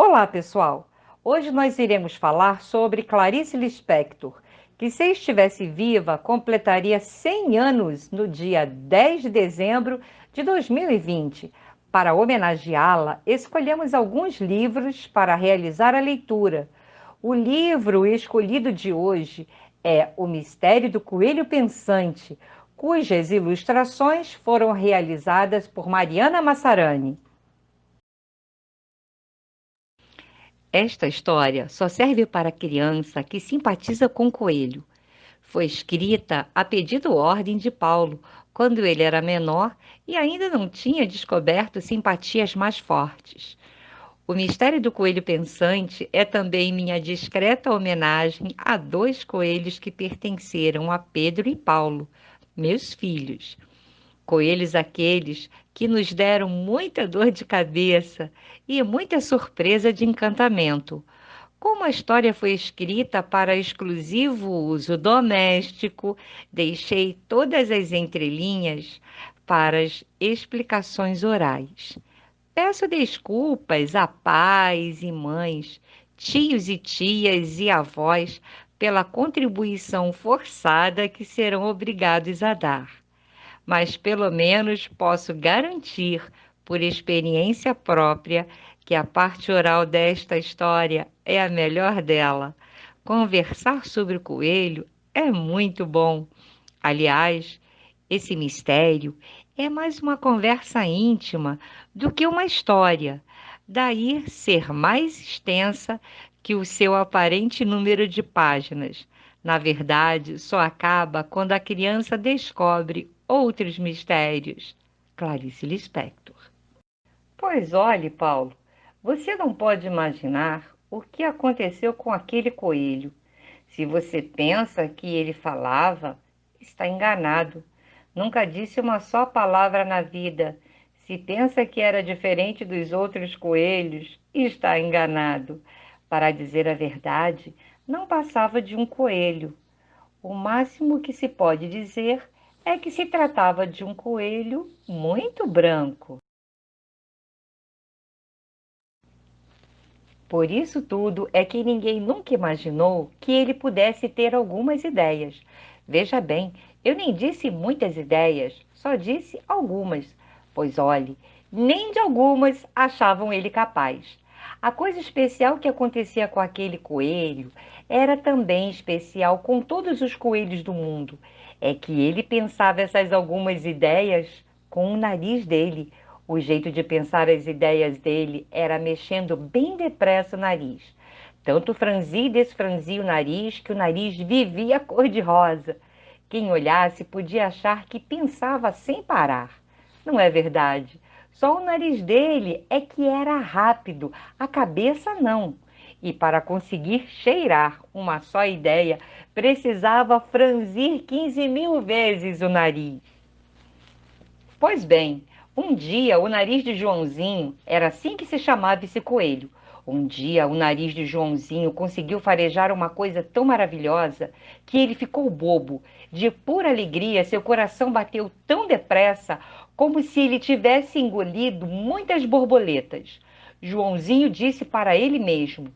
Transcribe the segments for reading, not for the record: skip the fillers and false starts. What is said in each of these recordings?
Olá, pessoal! Hoje nós iremos falar sobre Clarice Lispector, que se estivesse viva, completaria 100 anos no dia 10 de dezembro de 2020. Para homenageá-la, escolhemos alguns livros para realizar a leitura. O livro escolhido de hoje é O Mistério do Coelho Pensante, cujas ilustrações foram realizadas por Mariana Massarani. Esta história só serve para criança que simpatiza com coelho. Foi escrita a pedido ordem de Paulo, quando ele era menor e ainda não tinha descoberto simpatias mais fortes. O Mistério do Coelho Pensante é também minha discreta homenagem a dois coelhos que pertenceram a Pedro e Paulo, meus filhos. Coelhos aqueles que nos deram muita dor de cabeça e muita surpresa de encantamento. Como a história foi escrita para exclusivo uso doméstico, deixei todas as entrelinhas para as explicações orais. Peço desculpas a pais e mães, tios e tias e avós pela contribuição forçada que serão obrigados a dar, mas pelo menos posso garantir, por experiência própria, que a parte oral desta história é a melhor dela. Conversar sobre o coelho é muito bom. Aliás, esse mistério é mais uma conversa íntima do que uma história, daí ser mais extensa que o seu aparente número de páginas. Na verdade, só acaba quando a criança descobre outros mistérios. Clarice Lispector. Pois olhe, Paulo, você não pode imaginar o que aconteceu com aquele coelho. Se você pensa que ele falava, está enganado. Nunca disse uma só palavra na vida. Se pensa que era diferente dos outros coelhos, está enganado. Para dizer a verdade, não passava de um coelho. O máximo que se pode dizer é que se tratava de um coelho muito branco. Por isso tudo é que ninguém nunca imaginou que ele pudesse ter algumas ideias. Veja bem, eu nem disse muitas ideias, só disse algumas, pois olhe, nem de algumas achavam ele capaz. A coisa especial que acontecia com aquele coelho era também especial com todos os coelhos do mundo. É que ele pensava essas algumas ideias com o nariz dele. O jeito de pensar as ideias dele era mexendo bem depressa o nariz. Tanto franzia e desfranzia o nariz que o nariz vivia cor-de-rosa. Quem olhasse podia achar que pensava sem parar. Não é verdade? Só o nariz dele é que era rápido, a cabeça não. E para conseguir cheirar uma só ideia, precisava franzir 15.000 vezes o nariz. Pois bem, um dia o nariz de Joãozinho, era assim que se chamava esse coelho. Um dia o nariz de Joãozinho conseguiu farejar uma coisa tão maravilhosa que ele ficou bobo. De pura alegria, seu coração bateu tão depressa como se ele tivesse engolido muitas borboletas. Joãozinho disse para ele mesmo: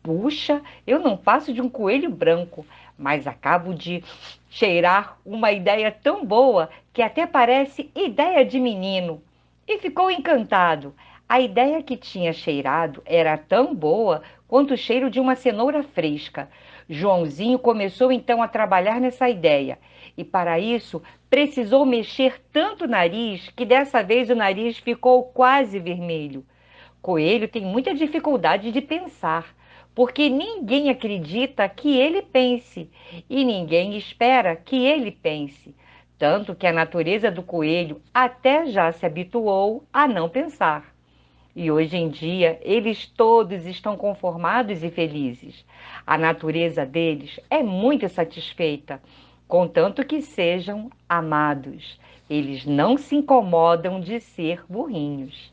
Puxa, eu não passo de um coelho branco, mas acabo de cheirar uma ideia tão boa que até parece ideia de menino. E ficou encantado. A ideia que tinha cheirado era tão boa quanto o cheiro de uma cenoura fresca. Joãozinho começou então a trabalhar nessa ideia. E para isso precisou mexer tanto o nariz que dessa vez o nariz ficou quase vermelho. Coelho tem muita dificuldade de pensar, porque ninguém acredita que ele pense e ninguém espera que ele pense. Tanto que a natureza do coelho até já se habituou a não pensar. E hoje em dia, eles todos estão conformados e felizes. A natureza deles é muito satisfeita, contanto que sejam amados. Eles não se incomodam de ser burrinhos.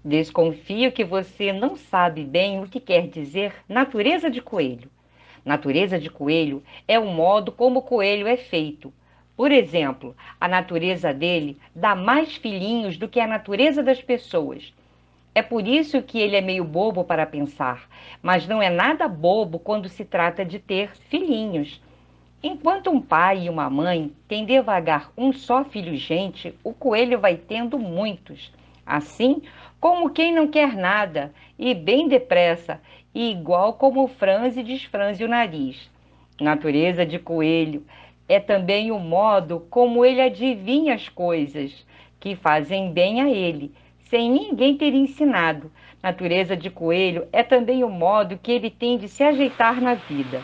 Desconfio que você não sabe bem o que quer dizer natureza de coelho. Natureza de coelho é o modo como o coelho é feito. Por exemplo, a natureza dele dá mais filhinhos do que a natureza das pessoas. É por isso que ele é meio bobo para pensar, mas não é nada bobo quando se trata de ter filhinhos. Enquanto um pai e uma mãe têm devagar um só filho gente, o coelho vai tendo muitos. Assim como quem não quer nada, e bem depressa, e igual como franze e desfranze o nariz. Natureza de coelho é também o modo como ele adivinha as coisas que fazem bem a ele, sem ninguém ter ensinado. Natureza de coelho é também o modo que ele tem de se ajeitar na vida.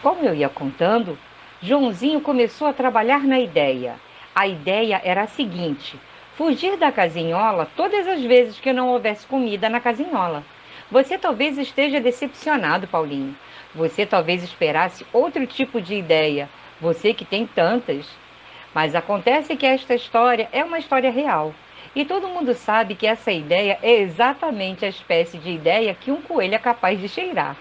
Como eu ia contando, Joãozinho começou a trabalhar na ideia. A ideia era a seguinte: fugir da casinhola todas as vezes que não houvesse comida na casinhola. Você talvez esteja decepcionado, Paulinho. Você talvez esperasse outro tipo de ideia. Você que tem tantas. Mas acontece que esta história é uma história real. E todo mundo sabe que essa ideia é exatamente a espécie de ideia que um coelho é capaz de cheirar.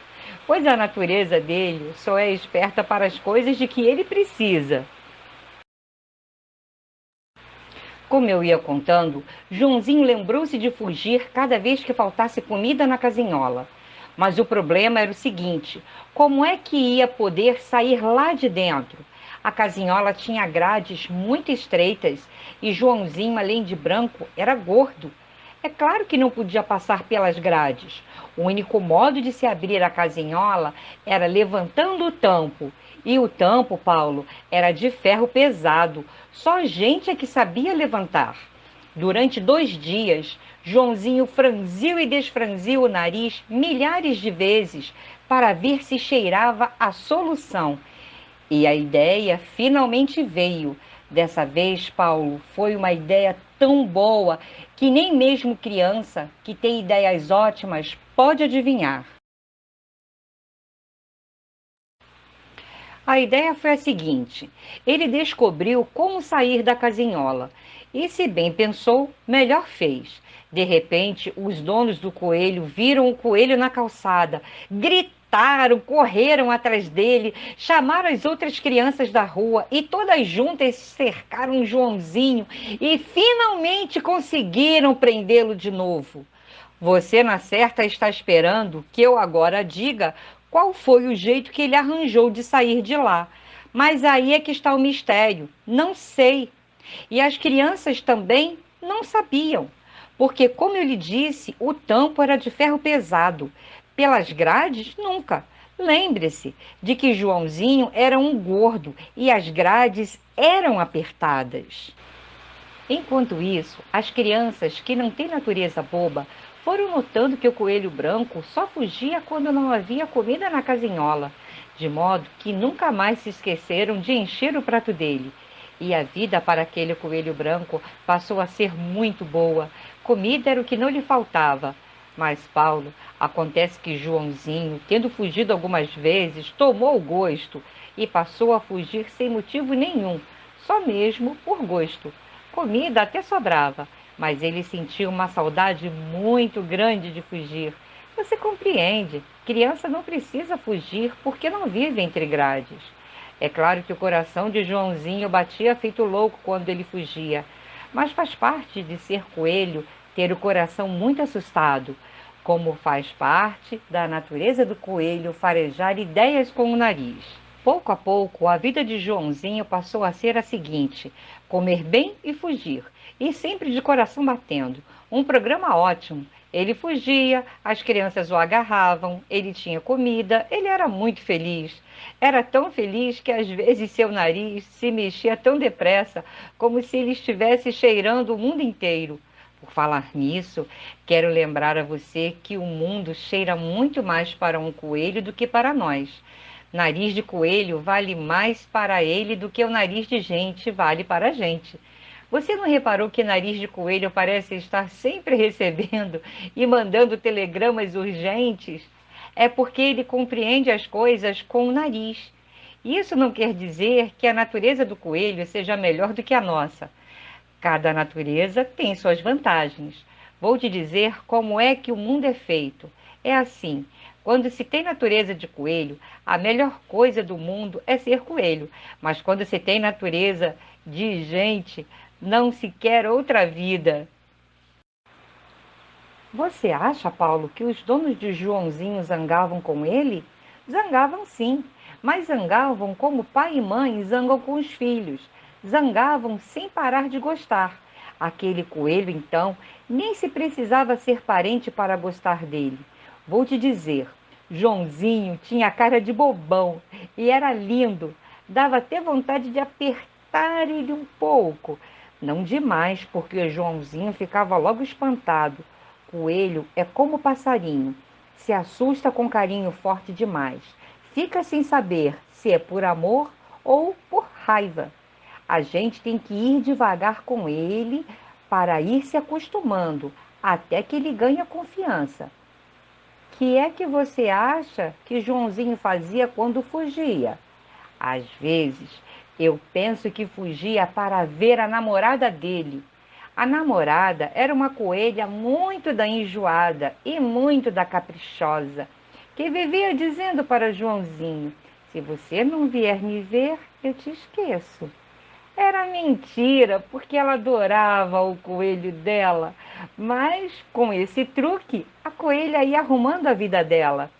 Pois a natureza dele só é esperta para as coisas de que ele precisa. Como eu ia contando, Joãozinho lembrou-se de fugir cada vez que faltasse comida na casinhola. Mas o problema era o seguinte: como é que ia poder sair lá de dentro? A casinhola tinha grades muito estreitas e Joãozinho, além de branco, era gordo. É claro que não podia passar pelas grades. O único modo de se abrir a casinhola era levantando o tampo. E o tampo, Paulo, era de ferro pesado. Só gente é que sabia levantar. Durante 2 dias, Joãozinho franziu e desfranziu o nariz milhares de vezes para ver se cheirava a solução. E a ideia finalmente veio. Dessa vez, Paulo, foi uma ideia tão boa que nem mesmo criança, que tem ideias ótimas, pode adivinhar. A ideia foi a seguinte: ele descobriu como sair da casinhola e, se bem pensou, melhor fez. De repente, os donos do coelho viram o coelho na calçada, gritaram, correram atrás dele, chamaram as outras crianças da rua e todas juntas cercaram Joãozinho e finalmente conseguiram prendê-lo de novo. Você na certa está esperando que eu agora diga qual foi o jeito que ele arranjou de sair de lá. Mas aí é que está o mistério. Não sei. E as crianças também não sabiam. Porque, como eu lhe disse, o tampo era de ferro pesado. Pelas grades, nunca. Lembre-se de que Joãozinho era um gordo e as grades eram apertadas. Enquanto isso, as crianças, que não têm natureza boba, foram notando que o coelho branco só fugia quando não havia comida na casinhola, de modo que nunca mais se esqueceram de encher o prato dele. E a vida para aquele coelho branco passou a ser muito boa. Comida era o que não lhe faltava. Mas, Paulo, acontece que Joãozinho, tendo fugido algumas vezes, tomou o gosto e passou a fugir sem motivo nenhum, só mesmo por gosto. Comida até sobrava, mas ele sentia uma saudade muito grande de fugir. Você compreende, criança não precisa fugir porque não vive entre grades. É claro que o coração de Joãozinho batia feito louco quando ele fugia, mas faz parte de ser coelho ter o coração muito assustado, como faz parte da natureza do coelho farejar ideias com o nariz. Pouco a pouco, a vida de Joãozinho passou a ser a seguinte: comer bem e fugir, e sempre de coração batendo. Um programa ótimo. Ele fugia, as crianças o agarravam, ele tinha comida, ele era muito feliz. Era tão feliz que às vezes seu nariz se mexia tão depressa, como se ele estivesse cheirando o mundo inteiro. Por falar nisso, quero lembrar a você que o mundo cheira muito mais para um coelho do que para nós. Nariz de coelho vale mais para ele do que o nariz de gente vale para a gente. Você não reparou que nariz de coelho parece estar sempre recebendo e mandando telegramas urgentes? É porque ele compreende as coisas com o nariz. Isso não quer dizer que a natureza do coelho seja melhor do que a nossa. Cada natureza tem suas vantagens. Vou te dizer como é que o mundo é feito. É assim: quando se tem natureza de coelho, a melhor coisa do mundo é ser coelho. Mas quando se tem natureza de gente, não se quer outra vida. Você acha, Paulo, que os donos de Joãozinho zangavam com ele? Zangavam sim, mas zangavam como pai e mãe zangam com os filhos. Zangavam sem parar de gostar. Aquele coelho, então, nem se precisava ser parente para gostar dele. Vou te dizer, Joãozinho tinha cara de bobão e era lindo. Dava até vontade de apertar ele um pouco. Não demais, porque Joãozinho ficava logo espantado. Coelho é como passarinho, se assusta com carinho forte demais. Fica sem saber se é por amor ou por raiva. A gente tem que ir devagar com ele para ir se acostumando, até que ele ganhe confiança. Que é que você acha que Joãozinho fazia quando fugia? Às vezes, eu penso que fugia para ver a namorada dele. A namorada era uma coelha muito da enjoada e muito da caprichosa, que vivia dizendo para Joãozinho: se você não vier me ver, eu te esqueço. Era mentira, porque ela adorava o coelho dela, mas com esse truque, a coelha ia arrumando a vida dela.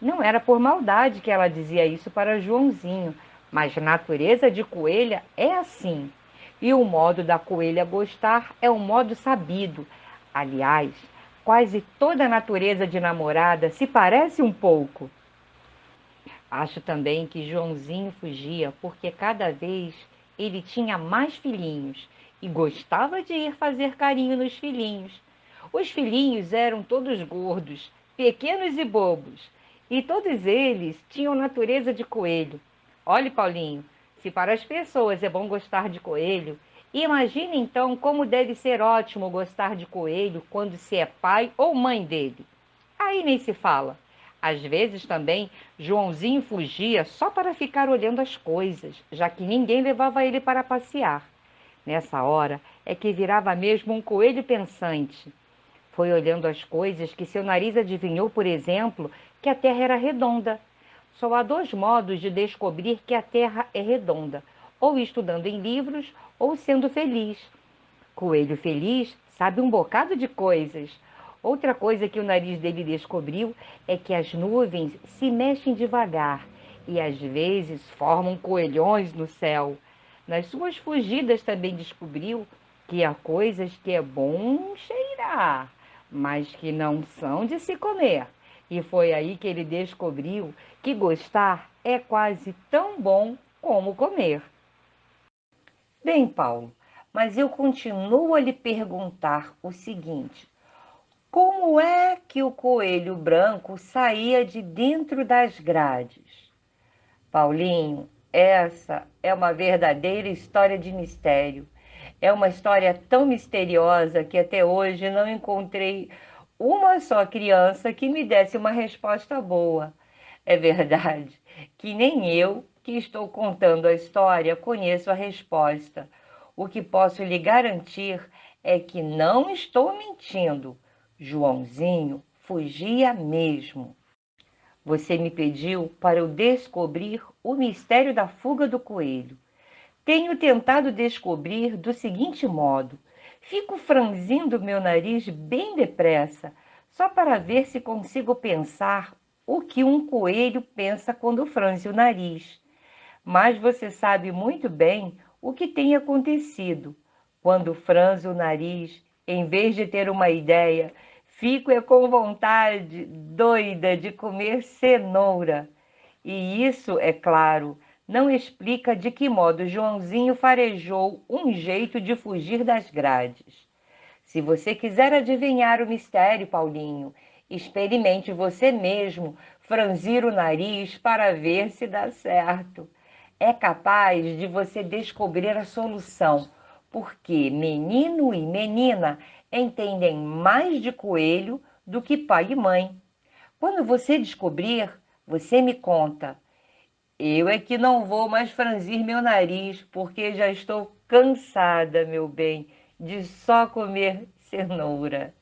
Não era por maldade que ela dizia isso para Joãozinho, mas a natureza de coelha é assim. E o modo da coelha gostar é um modo sabido. Aliás, quase toda a natureza de namorada se parece um pouco. Acho também que Joãozinho fugia porque cada vez ele tinha mais filhinhos e gostava de ir fazer carinho nos filhinhos. Os filhinhos eram todos gordos, pequenos e bobos, e todos eles tinham natureza de coelho. Olhe, Paulinho, se para as pessoas é bom gostar de coelho, imagine então como deve ser ótimo gostar de coelho quando se é pai ou mãe dele. Aí nem se fala. Às vezes também Joãozinho fugia só para ficar olhando as coisas, já que ninguém levava ele para passear. Nessa hora é que virava mesmo um coelho pensante. Foi olhando as coisas que seu nariz adivinhou, por exemplo, que a Terra era redonda. Só há dois modos de descobrir que a Terra é redonda: ou estudando em livros, ou sendo feliz. Coelho feliz sabe um bocado de coisas. Outra coisa que o nariz dele descobriu é que as nuvens se mexem devagar e às vezes formam coelhões no céu. Nas suas fugidas também descobriu que há coisas que é bom cheirar, mas que não são de se comer. E foi aí que ele descobriu que gostar é quase tão bom como comer. Bem, Paulo, mas eu continuo a lhe perguntar o seguinte: como é que o coelho branco saía de dentro das grades? Paulinho, essa é uma verdadeira história de mistério. É uma história tão misteriosa que até hoje não encontrei uma só criança que me desse uma resposta boa. É verdade que nem eu, que estou contando a história, conheço a resposta. O que posso lhe garantir é que não estou mentindo. Joãozinho fugia mesmo. Você me pediu para eu descobrir o mistério da fuga do coelho. Tenho tentado descobrir do seguinte modo: fico franzindo meu nariz bem depressa, só para ver se consigo pensar o que um coelho pensa quando franze o nariz. Mas você sabe muito bem o que tem acontecido. Quando franzo o nariz, em vez de ter uma ideia, fico com vontade doida de comer cenoura. E isso, é claro, não explica de que modo Joãozinho farejou um jeito de fugir das grades. Se você quiser adivinhar o mistério, Paulinho, experimente você mesmo franzir o nariz para ver se dá certo. É capaz de você descobrir a solução, porque menino e menina entendem mais de coelho do que pai e mãe. Quando você descobrir, você me conta. Eu é que não vou mais franzir meu nariz, porque já estou cansada, meu bem, de só comer cenoura.